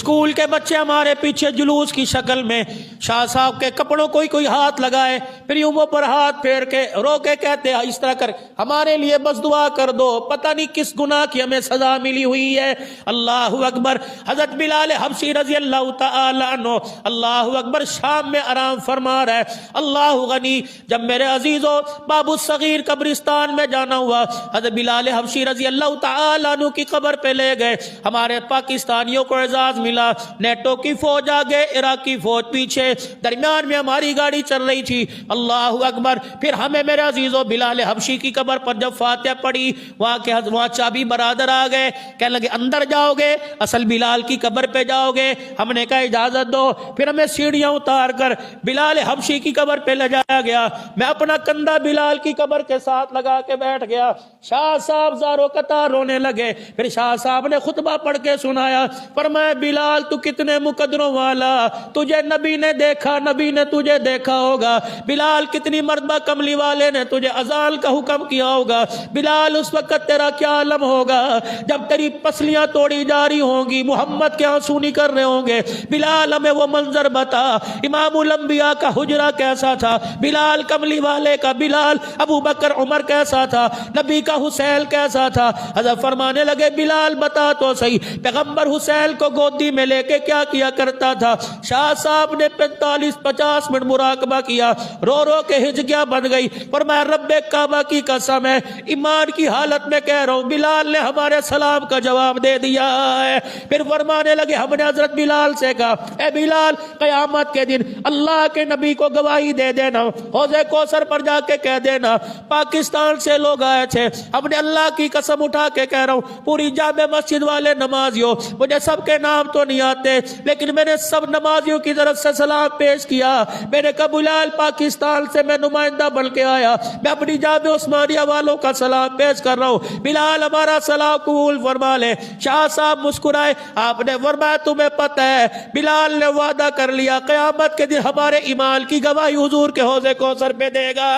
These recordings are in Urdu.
اسکول کے بچے ہمارے پیچھے جلوس کی شکل میں شاہ صاحب کے کپڑوں کوئی ہاتھ لگائے، پھر یوں وہ پر ہاتھ پھیر کے رو کے کہتے ہیں اس طرح کر ہمارے لیے بس دعا کر دو، پتہ نہیں کس گناہ کی ہمیں سزا ملی ہوئی ہے۔ اللہ اکبر۔ حضرت بلال حبشی رضی اللہ تعالی عنہ اللہ اکبر شام میں آرام فرما رہا ہے۔ اللہ غنی۔ جب میرے عزیزوں باب الصغیر قبرستان میں جانا ہوا، حضرت بلال حبشی رضی اللہ تعالی عنہ کی قبر پہ لے گئے۔ ہمارے پاکستانیوں کو اعزاز ملا، نیٹو کی فوج آگے، عراق کی فوج پیچھے، درمیان میں ہماری گاڑی چل رہی تھی۔ اللہ اکبر۔ پھر ہمیں میرے عزیزوں بلال حبشی کی قبر پر جب فاتحہ پڑھی، وہاں چابی برادر آ گئے، کہنے لگے اندر جاؤ گے اصل بلال کی قبر پہ جاؤ گے؟ ہم نے کہا اجازت دو۔ پھر ہمیں سیڑھیاں اتار کر بلال حبشی کی قبر پہ لے جایا گیا۔ میں اپنا کندھا بلال کی قبر کے ساتھ لگا کے بیٹھ گیا۔ شاہ صاحب زاروں قطار رونے لگے۔ پھر شاہ صاحب نے خطبہ پڑھ کے سنایا، فرمایا بلال تو کتنے مقدروں والا، تجھے نبی نے دیکھا، نبی نے تجھے دیکھا ہوگا۔ بلال کتنی مرتبہ کملی والے نے تجھے اذان کا حکم کیا ہوگا۔ بلال اس وقت تیرا کیا عالم ہوگا جب تیری پسلیاں توڑی جا رہی ہوں گی، محمد کے آنسو نکل رہے ہوں گے۔ بلال ہمیں وہ منظر بتا، امام الانبیاء کا حجرہ کیسا تھا، بلال کملی والے کا بلال، ابو بکر عمر کیسا تھا، نبی کا حسین کیسا تھا۔ حضرت فرمانے لگے بلال بتا تو صحیح، پیغمبر حسین کو گودی میں لے کے کیا کرتا تھا؟ شاہ صاحب نے 45-50 منٹ مراقبہ کیا، رو رو کے ہجکیاں بن گئی۔ فرمایا رب کعبہ کی قسم ہے، ایمان کی حالت میں کہہ رہا ہوں بلال نے ہمارے سلام کا جواب دے دیا ہے۔ پھر فرمانے لگے ہم نے حضرت بلال سے کہا اے بلال قیامت کے دن اللہ کے نبی کو گواہی دے دینا، حوض کوثر پر جا کے کہہ دینا پاکستان سے لوگ آئے تھے، ہم نے اللہ کی قسم اٹھا کے کہہ رہا ہوں پوری جامع مسجد والے نمازیوں، مجھے سب کے نام تو نہیں آتے لیکن میں نے سب نمازیوں کی طرف سے سلام پیش کیا۔ میں نے کہا بلال پاکستان سے میں نمائندہ بن کے آیا، میں اپنی جامع عثمانیہ والوں کا سلام پیش کر رہا ہوں، بلال ہمارا سلام قبول فرما لے۔ شاہ صاحب مسکرائے، آپ نے فرمایا تمہیں پتہ ہے بلال نے وعدہ کر لیا قیامت کے دن ہمارے ایمان کی گواہی حضور کے حوض کوثر پہ دے گا۔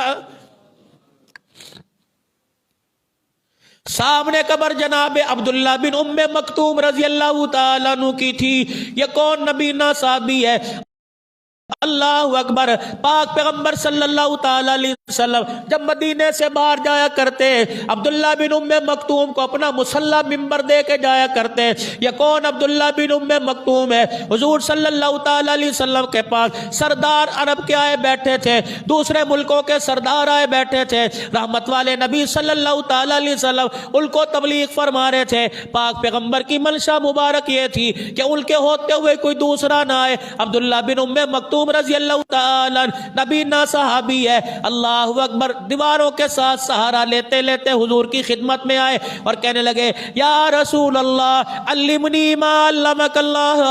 سامنے قبر جناب عبداللہ بن ام مکتوم رضی اللہ تعالیٰ عنہ کی تھی۔ یہ کون نبینا صحابی ہے؟ اللہ اکبر۔ پاک پیغمبر صلی اللہ تعالی علیہ وسلم جب مدینے سے باہر جایا کرتے عبداللہ بن ام مکتوم کو اپنا مصلی ممبر دے کے جایا کرتے۔ یہ کون عبداللہ بن ام مکتوم ہے؟ حضور صلی اللہ تعالی علیہ وسلم کے پاس سردار عرب کے آئے بیٹھے تھے، دوسرے ملکوں کے سردار آئے بیٹھے تھے، رحمت والے نبی صلی اللہ تعالی علیہ وسلم ان کو تبلیغ فرما رہے تھے۔ پاک پیغمبر کی منشا مبارک یہ تھی کہ ان کے ہوتے ہوئے کوئی دوسرا نہ آئے۔ عبداللہ بن ام مکتوم رضی اللہ تعالیٰ نبی نا صحابی ہے، اللہ اکبر، دیواروں کے ساتھ سہارا لیتے لیتے حضور کی خدمت میں آئے اور کہنے لگے یا رسول اللہ علمنی ما علمک اللہ،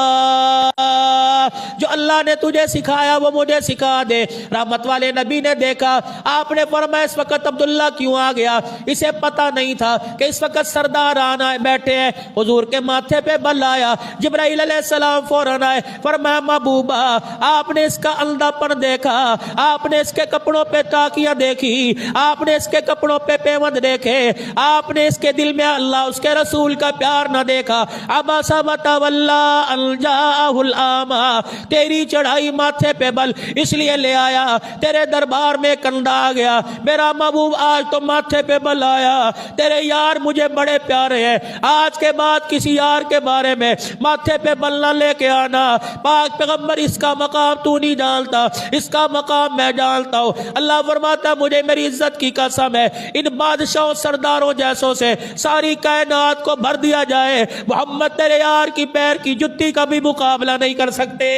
جو اللہ نے تجھے سکھایا وہ مجھے سکھا دے۔ رحمت والے نبی نے دیکھا، آپ نے فرمایا اس وقت عبداللہ کیوں آ گیا؟ اسے پتہ نہیں تھا کہ اس وقت سردار آنا بیٹھے ہیں۔ حضور کے ماتھے پہ بل آیا، جبرائیل علیہ السلام فوراً آئے، فرمایا محبوبہ آپ نے اس کا اندھا پن دیکھا، آپ نے اس کے کپڑوں پہ ٹاکیاں دیکھی، آپ نے اس کے کپڑوں پہ پیوند دیکھے، آپ نے اس کے دل میں اللہ اس کے رسول کا پیار نہ دیکھا۔ عبس وتولی ان جاءہ الاعمی، تیری چڑھائی ماتھے پہ بل اس لیے لے آیا، تیرے دربار میں کندھا آ گیا، میرا محبوب آج تو ماتھے پہ بل آیا، تیرے یار مجھے بڑے پیارے ہیں، آج کے بعد کسی یار کے بارے میں ماتھے پہ بل نہ لے کے آنا۔ پاک پیغمبر اس کا مقام تو نہیں جانتا، اس کا مقام میں جانتا ہوں۔ اللہ فرماتا ہے مجھے میری عزت کی قسم ہے ان بادشاہوں سرداروں جیسوں سے ساری کائنات کو بھر دیا جائے، محمد تیرے یار کی پیر کی جتی کا بھی مقابلہ نہیں کر سکتے۔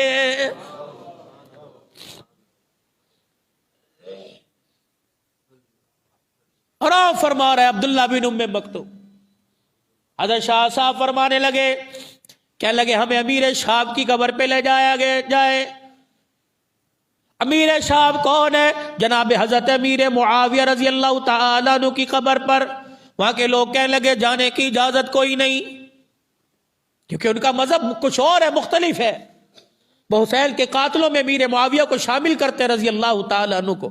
اور آپ فرما رہے عبداللہ بن ام مکتوم۔ حضرت شاہ صاحب فرمانے لگے، کہنے لگے ہمیں امیر شام کی قبر پہ لے جایا جائے۔ امیر شام کون ہے؟ جناب حضرت امیر معاویہ رضی اللہ تعالیٰ عنہ کی قبر پر۔ وہاں کے لوگ کہنے لگے جانے کی اجازت کوئی نہیں، کیونکہ ان کا مذہب کچھ اور ہے، مختلف ہے۔ حسین کے قاتلوں میں امیر معاویہ کو شامل کرتے رضی اللہ تعالیٰ عنہ کو۔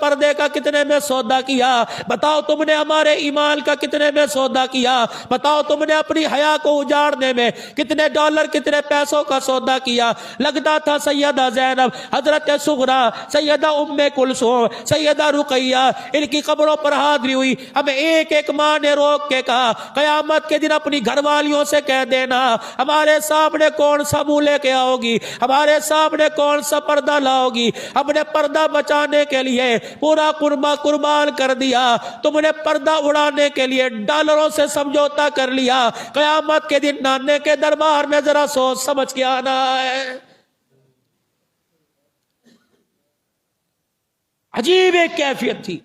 پردے کا کتنے میں سودا کیا؟ بتاؤ تم نے ہمارے ایمان کا کتنے میں سودا کیا؟ بتاؤ تم نے اپنی حیا کو اجاڑنے میں کتنے ڈالر کتنے پیسوں کا سودا کیا؟ لگتا تھا سیدہ زینب، حضرت صغرا، سیدہ ام کلثوم، سیدہ رقیہ، ان کی قبروں پر حاضری ہوئی۔ ہمیں ایک ایک ماں نے روک کے کہا قیامت کے دن اپنی گھر والیوں سے کہہ دینا ہمارے سامنے کون سا منہ لے کے آؤ گی، ہمارے سامنے کون سا پردہ لاؤ گی؟ ہم نے پردہ بچانے کے لیے پورا قربان کر دیا، تم نے پردہ اڑانے کے لیے ڈالروں سے سمجھوتا کر لیا۔ قیامت کے دن نانے کے دربار میں ذرا سوچ سمجھ کے آنا ہے۔ عجیب ایک کیفیت تھی۔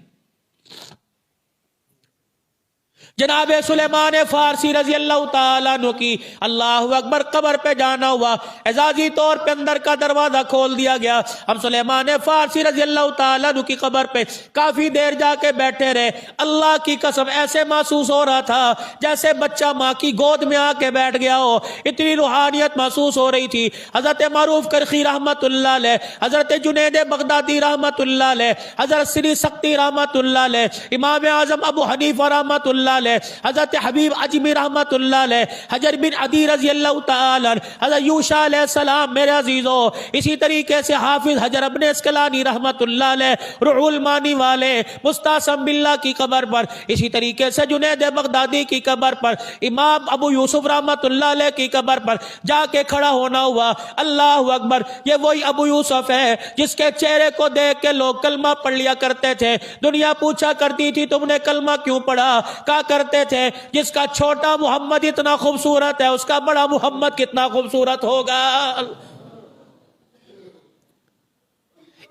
جناب سلیمان فارسی رضی اللہ تعالیٰ عنہ کی اللہ اکبر قبر پہ جانا ہوا، اعزازی طور پہ اندر کا دروازہ کھول دیا گیا۔ ہم سلیمان فارسی رضی اللہ تعالیٰ عنہ کی قبر پہ کافی دیر جا کے بیٹھے رہے۔ اللہ کی قسم ایسے محسوس ہو رہا تھا جیسے بچہ ماں کی گود میں آ کے بیٹھ گیا ہو، اتنی روحانیت محسوس ہو رہی تھی۔ حضرت معروف کرخی رحمت اللہ علیہ، حضرت جنید بغدادی رحمت اللہ علیہ، حضرت سری سختی رحمت اللہ علیہ، امام اعظم ابو حنیفہ رحمت اللہ علیہ، حضرت حبیب عجمی رحمت اللہ علیہ، حجر بن عدی رضی اللہ تعالی عنہ، حضرت یوشع علیہ السلام، میرے عزیزو اسی طریقے سے حافظ حجر ابن اسقلانی رحمت اللہ علیہ، روح المانی والے مستعصم باللہ کی قبر پر، اسی طریقے سے جنید بغدادی کی قبر پر، امام ابو یوسف رحمت اللہ علیہ کی قبر پر جا کے کھڑا ہونا ہوا۔ اللہ اکبر، یہ وہی ابو یوسف ہے جس کے چہرے کو دیکھ کے لوگ کلمہ پڑھ لیا کرتے تھے۔ دنیا پوچھا کرتی تھی تم نے کلمہ کیوں پڑھا؟ کہا کرتے تھے جس کا چھوٹا محمد اتنا خوبصورت ہے اس کا بڑا محمد کتنا خوبصورت ہوگا۔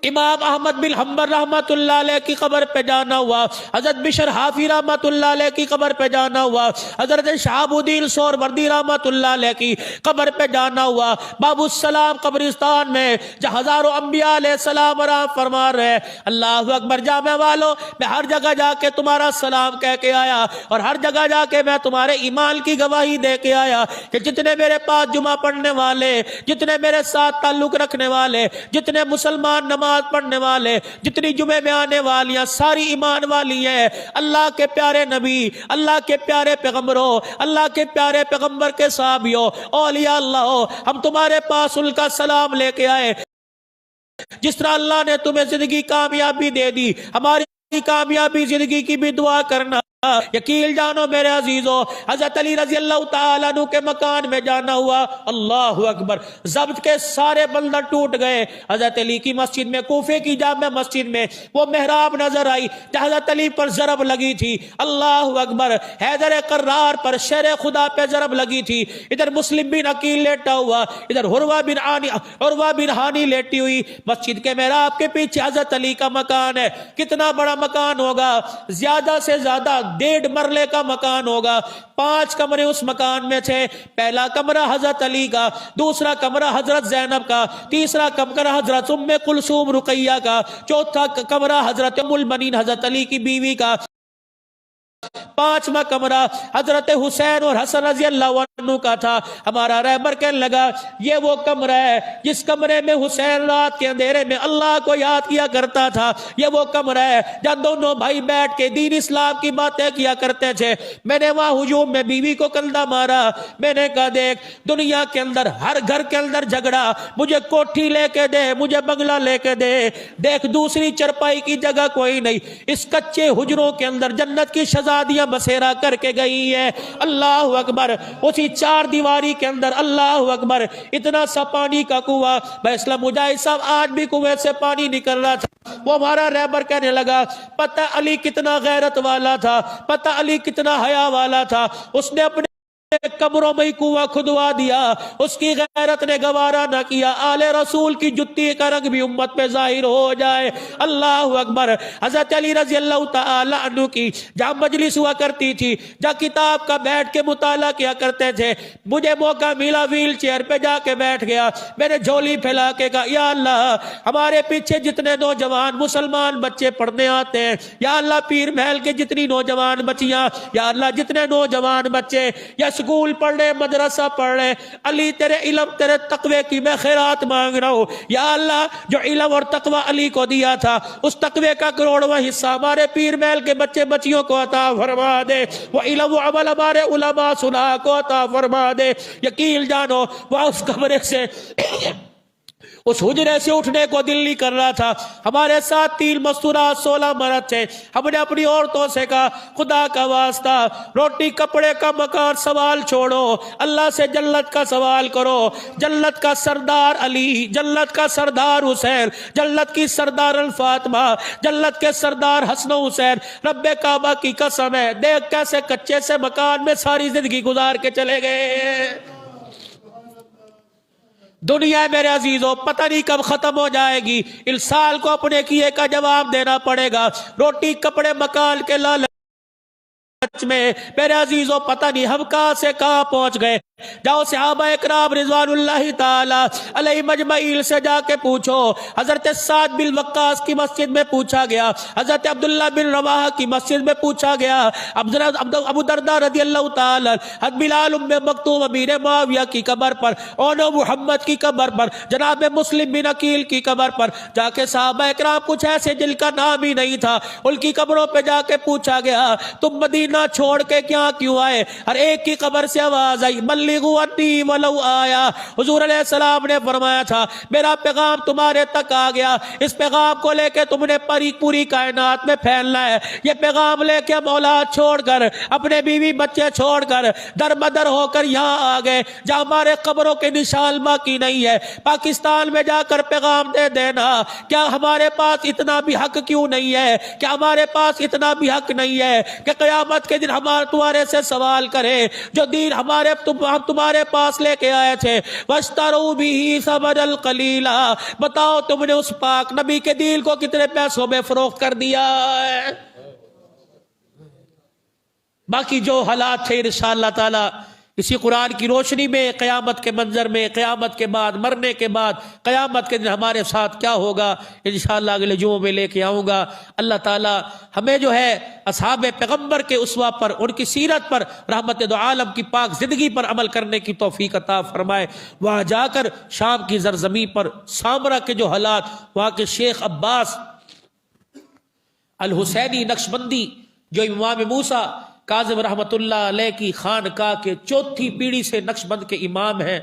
امام احمد بن حنبل رحمت اللہ علیہ کی قبر پہ جانا ہوا، حضرت بشر حافی رحمت اللہ علیہ کی قبر پہ جانا ہوا، حضرت شہاب الدین سہروردی رحمت اللہ علیہ کی قبر پہ جانا ہوا۔ باب السلام قبرستان میں جہاں ہزاروں انبیاء علیہ السلام آرام فرما رہے۔ اللہ اکبر، جامع والو، میں ہر جگہ جا کے تمہارا سلام کہہ کے آیا اور ہر جگہ جا کے میں تمہارے ایمان کی گواہی دے کے آیا کہ جتنے میرے پاس جمعہ پڑھنے والے، جتنے میرے ساتھ تعلق رکھنے والے، جتنے مسلمان نماز پڑھنے والے، جتنی جمعے میں آنے والیاں ساری ایمان والی ہیں۔ اللہ کے پیارے نبی، اللہ کے پیارے پیغمبروں، اللہ کے پیارے پیغمبر کے صحابیوں، اولیاء اللہ، ہم تمہارے پاس ان کا سلام لے کے آئے۔ جس طرح اللہ نے تمہیں زندگی کامیابی دے دی، ہماری کامیابی زندگی کی بھی دعا کرنا۔ یقین جانو میرے عزیزو، حضرت علی رضی اللہ تعالیٰ عنہ کے مکان میں جانا ہوا۔ اللہ اکبر، ضبط کے سارے بندر ٹوٹ گئے۔ حضرت علی کی مسجد میں، کوفے کی جامع مسجد میں وہ محراب نظر آئی جہاں حضرت علی پر ضرب لگی تھی۔ اللہ اکبر، حیدر قرار پر شیر خدا پہ ضرب لگی تھی۔ ادھر مسلم بن عقیل لیٹا ہوا، ادھر عروہ بن ہانی لیٹی ہوئی۔ مسجد کے محراب کے پیچھے حضرت علی کا مکان ہے۔ کتنا بڑا مکان ہوگا؟ زیادہ سے زیادہ 1.5 مرلے کا مکان ہوگا۔ 5 کمرے اس مکان میں تھے۔ پہلا کمرہ حضرت علی کا، دوسرا کمرہ حضرت زینب کا، تیسرا کمرہ حضرت ام کلثوم رقیہ کا، چوتھا کمرہ حضرت ام المؤمنین حضرت علی کی بیوی کا، 5واں کمرہ حضرت حسین اور حسن رضی اللہ عنہ کا تھا۔ ہمارا رہبر کہنے لگا یہ وہ کمرہ ہے جس کمرے میں حسین رات کے اندھیرے میں اللہ کو یاد کیا کرتا تھا۔ یہ وہ کمرہ ہے جہاں دونوں بھائی بیٹھ کے دین اسلام کی باتیں کیا کرتے تھے۔ میں نے وہاں ہجوم میں بیوی کو کلدہ مارا۔ میں نے کہا دیکھ، دنیا کے اندر ہر گھر کے اندر جھگڑا، مجھے کوٹھی لے کے دے، مجھے بنگلہ لے کے دے، دیکھ دوسری چرپائی کی جگہ کوئی نہیں۔ اس کچے حجروں کے اندر جنت کی شہزادیاں بسیرا کر کے گئی ہے۔ اللہ اکبر، اسی 4 دیواری کے اندر، اللہ اکبر، اتنا سا پانی کا کنواں۔ بھائی اسلام مجاہد صاحب آج بھی کنویں سے پانی نکل رہا تھا۔ وہ ہمارا رہبر کہنے لگا پتہ علی کتنا غیرت والا تھا، پتہ علی کتنا حیا والا تھا، اس نے اپنے قبروں میں کنواں کھدوا دیا، اس کی غیرت نے گوارا نہ کیا آل رسول کی جتی کا رنگ بھی امت پہ ظاہر ہو جائے۔ اللہ اکبر، حضرت علی رضی اللہ تعالی عنہ کی جہاں مجلس ہوا کرتی تھی، جہاں کتاب کا بیٹھ کے مطالعہ کیا کرتے تھے، مجھے موقع ملا ویل چیئر پہ جا کے بیٹھ گیا۔ میں نے جھولی پھیلا کے کہا یا اللہ، ہمارے پیچھے جتنے نوجوان مسلمان بچے پڑھنے آتے ہیں، یا اللہ پیر محل کے جتنی نوجوان بچیاں، یا اللہ جتنے نوجوان بچے یا سکول پڑھ رہے مدرسہ پڑھ رہے علی تیرے علم تیرے تقوی کی میں خیرات مانگ رہا ہوں یا اللہ جو علم اور تقوی علی کو دیا تھا اس تقوی کا کروڑواں حصہ ہمارے پیر محل کے بچے بچیوں کو عطا فرما دے وہ علم و عمل ہمارے علماء صلح کو عطا فرما دے یقین جانو وہ اس کمرے سے اس حجرے سے اٹھنے کو دل نہیں کر رہا تھا ہمارے ساتھ 3 مستورات 16 مرد تھے ہم نے اپنی عورتوں سے کہا خدا کا واسطہ روٹی کپڑے کا مکان سوال چھوڑو اللہ سے جنت کا سوال کرو جنت کا سردار علی جنت کا سردار حسین جنت کی سردار الفاطمہ جنت کے سردار حسن و حسین رب کعبہ کی قسم ہے دیکھ کیسے کچے سے مکان میں ساری زندگی گزار کے چلے گئے دنیا میرے عزیزوں پتہ نہیں کب ختم ہو جائے گی ان سال کو اپنے کیے کا جواب دینا پڑے گا روٹی کپڑے مکان کے لالچ میں میرے عزیزوں پتہ نہیں ہم کہاں سے کہاں پہنچ گئے جاؤ صحابہ اکرام رضوان اللہ تعالی علیہ مجمعین سے جا کے پوچھو حضرت سعد بن وقاص کی مسجد میں پوچھا گیا حضرت عبداللہ بن رواحہ کی مسجد میں پوچھا گیا ابو درداء رضی اللہ تعالی حضرت بلال ام مکتوم امیر معاویہ کی قبر پر اونو محمد کی قبر پر جناب مسلم بن عقیل کی قبر پر جا کے صحابہ اکرام کچھ ایسے جن کا نام ہی نہیں تھا ان کی قبروں پہ جا کے پوچھا گیا تم مدینہ چھوڑ کے کیوں آئے ہر ایک کی قبر سے آواز آئی انی ولو آیا حضور علیہ السلام نے فرمایا تھا میرا پیغام تمہارے تک آ گیا اس پیغام کو لے کے تم نے پوری کائنات میں پھیلنا ہے یہ پیغام لے کے اولاد چھوڑ کر اپنے بیوی بچے چھوڑ کر در بدر ہو کر یہاں آ گئے جہاں ہمارے قبروں کے نشان باقی نہیں ہے پاکستان میں جا کر پیغام دے دینا کیا ہمارے پاس اتنا بھی حق کیوں نہیں ہے کیا ہمارے پاس اتنا بھی حق نہیں ہے کہ قیامت کے دن ہمارے تمہارے سے سوال کرے جو دین ہم تمہارے پاس لے کے آئے تھے وَاشْتَرُوا بِهِ ثَمَنًا قَلِيلًا بتاؤ تم نے اس پاک نبی کے دین کو کتنے پیسوں میں فروخت کر دیا ہے باقی جو حالات تھے انشاءاللہ تعالی اسی قرآن کی روشنی میں قیامت کے منظر میں قیامت کے بعد مرنے کے بعد قیامت کے دن ہمارے ساتھ کیا ہوگا انشاءاللہ اگلے جمعوں میں لے کے آؤں گا اللہ تعالی ہمیں جو ہے اصحاب پیغمبر کے اسوہ پر ان کی سیرت پر رحمت دو عالم کی پاک زندگی پر عمل کرنے کی توفیق عطا فرمائے وہاں جا کر شام کی زرزمین پر سامرا کے جو حالات وہاں کے شیخ عباس الحسینی نقشبندی جو امام موسیٰ کاظم رحمت اللہ علیہ کی خانقاہ کے 4تھی پیڑھی سے نقشبند کے امام ہیں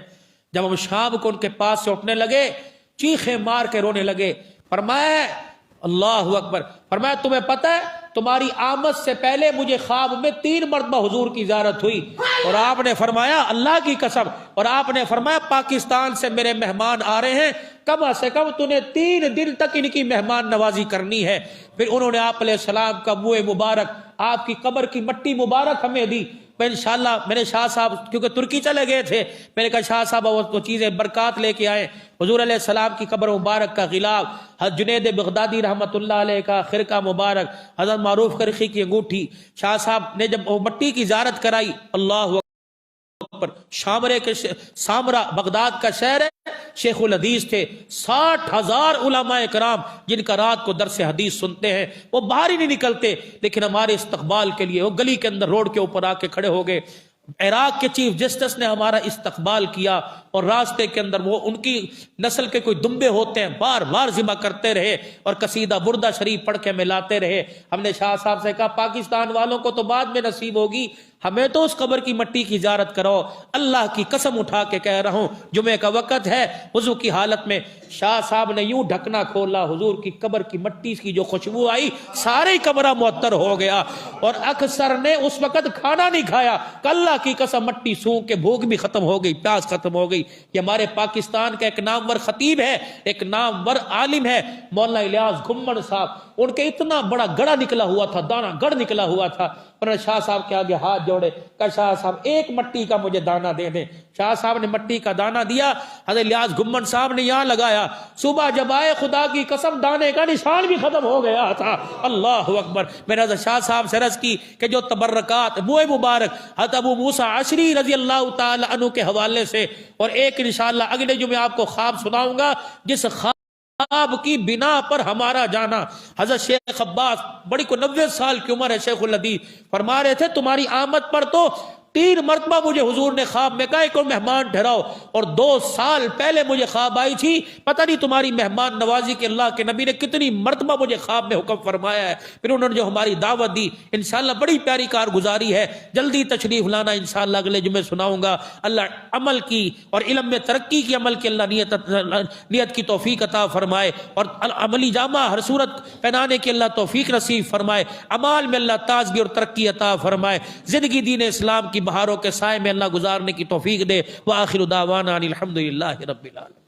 جب ہم شام کو ان کے پاس سے اٹھنے لگے چیخیں مار کے رونے لگے فرمایا اللہ اکبر فرمایا تمہیں پتہ ہے تمہاری آمد سے پہلے مجھے خواب میں 3 مرتبہ حضور کی زیارت ہوئی اور آپ نے فرمایا اللہ کی قسم اور آپ نے فرمایا پاکستان سے میرے مہمان آ رہے ہیں کم سے کم تُنے 3 دن تک ان کی مہمان نوازی کرنی ہے پھر انہوں نے آپ علیہ السلام کا منہ مبارک آپ کی قبر کی مٹی مبارک ہمیں دی میں انشاءاللہ میرے شاہ صاحب کیونکہ ترکی چلے گئے تھے میں نے کہا شاہ صاحب وہ چیزیں برکات لے کے آئے حضور علیہ السلام کی قبر مبارک کا غلاف حضرت جنید بغدادی رحمت اللہ علیہ کا خرقہ مبارک حضرت معروف کرخی کی انگوٹھی شاہ صاحب نے جب وہ مٹی کی زیارت کرائی اللہ پر سامرا بغداد کا شہر ہے شیخ الحدیث تھے 60,000 علماء کرام جن کا رات کو درس حدیث سنتے ہیں وہ باہر ہی نہیں نکلتے لیکن ہمارے استقبال کے لیے وہ گلی کے اندر روڈ کے اوپر آ کے کھڑے ہو گئے عراق کے چیف جسٹس نے ہمارا استقبال کیا اور راستے کے اندر وہ ان کی نسل کے کوئی دمبے ہوتے ہیں بار بار ذبح کرتے رہے اور قصیدہ بردہ شریف پڑھ کے ہمیں لاتے رہے ہم نے شاہ صاحب سے کہا پاکستان والوں کو تو بعد میں نصیب ہوگی ہمیں تو اس قبر کی مٹی کی زیارت کرو اللہ کی قسم اٹھا کے کہہ رہا ہوں جمعے کا وقت ہے وضو کی حالت میں شاہ صاحب نے یوں ڈھکنا کھولا حضور کی قبر کی مٹی کی جو خوشبو آئی سارے کمرہ معطر ہو گیا اور اکثر نے اس وقت کھانا نہیں کھایا اللہ کی قسم مٹی سونگ کے بھوک بھی ختم ہو گئی پیاس ختم ہو گئی یہ ہمارے پاکستان کا ایک نامور خطیب ہے ایک نامور عالم ہے مولانا الیاس گھمن صاحب ان کے اتنا بڑا گڑا نکلا ہوا تھا دانا گڑ نکلا ہوا تھا انہوں نے شاہ صاحب کے آگے ہاتھ جوڑے کہا شاہ صاحب ایک مٹی کا مجھے دانا دے دیں شاہ صاحب نے مٹی کا دانا دیا حضرت الیاس گھمن صاحب نے یہاں لگایا صبح جب آئے خدا کی قسم دانے کا نشان بھی ختم ہو گیا تھا اللہ اکبر میں نے حضرت شاہ صاحب سے عرض کی کہ جو تبرکات منہ مبارک حضرت ابو موسیٰ عشری رضی اللہ تعالی عنہ کے حوالے سے اور ایک انشاءاللہ اگلے جمعے آپ کو خواب سناؤں گا جس خواب کی بنا پر ہمارا جانا حضرت شیخ عباس بڑی کو 90 سال کی عمر ہے شیخ الحدیث فرما رہے تھے تمہاری آمد پر تو 3 مرتبہ مجھے حضور نے خواب میں کہا کہ مہمان ٹھہراؤ، اور 2 سال پہلے مجھے خواب آئی تھی، پتہ نہیں تمہاری مہمان نوازی کے اللہ کے نبی نے کتنی مرتبہ مجھے خواب میں حکم فرمایا ہے۔ پھر انہوں نے جو ہماری دعوت دی، انشاءاللہ بڑی پیاری کارگزاری ہے، جلدی تشریف لانا، انشاءاللہ اگلے جمعے سناؤں گا۔ اللہ عمل کی اور علم میں ترقی کی، عمل کی اللہ نیت کی توفیق عطا فرمائے، اور عملی جامہ ہر صورت پہنانے کی اللہ توفیق نصیب فرمائے، اعمال میں اللہ تازگی اور ترقی عطا فرمائے، زندگی دین اسلام کی بہاروں کے سائے میں اللہ گزارنے کی توفیق دے۔ وآخر دعوانا ان الحمدللہ رب العالمین۔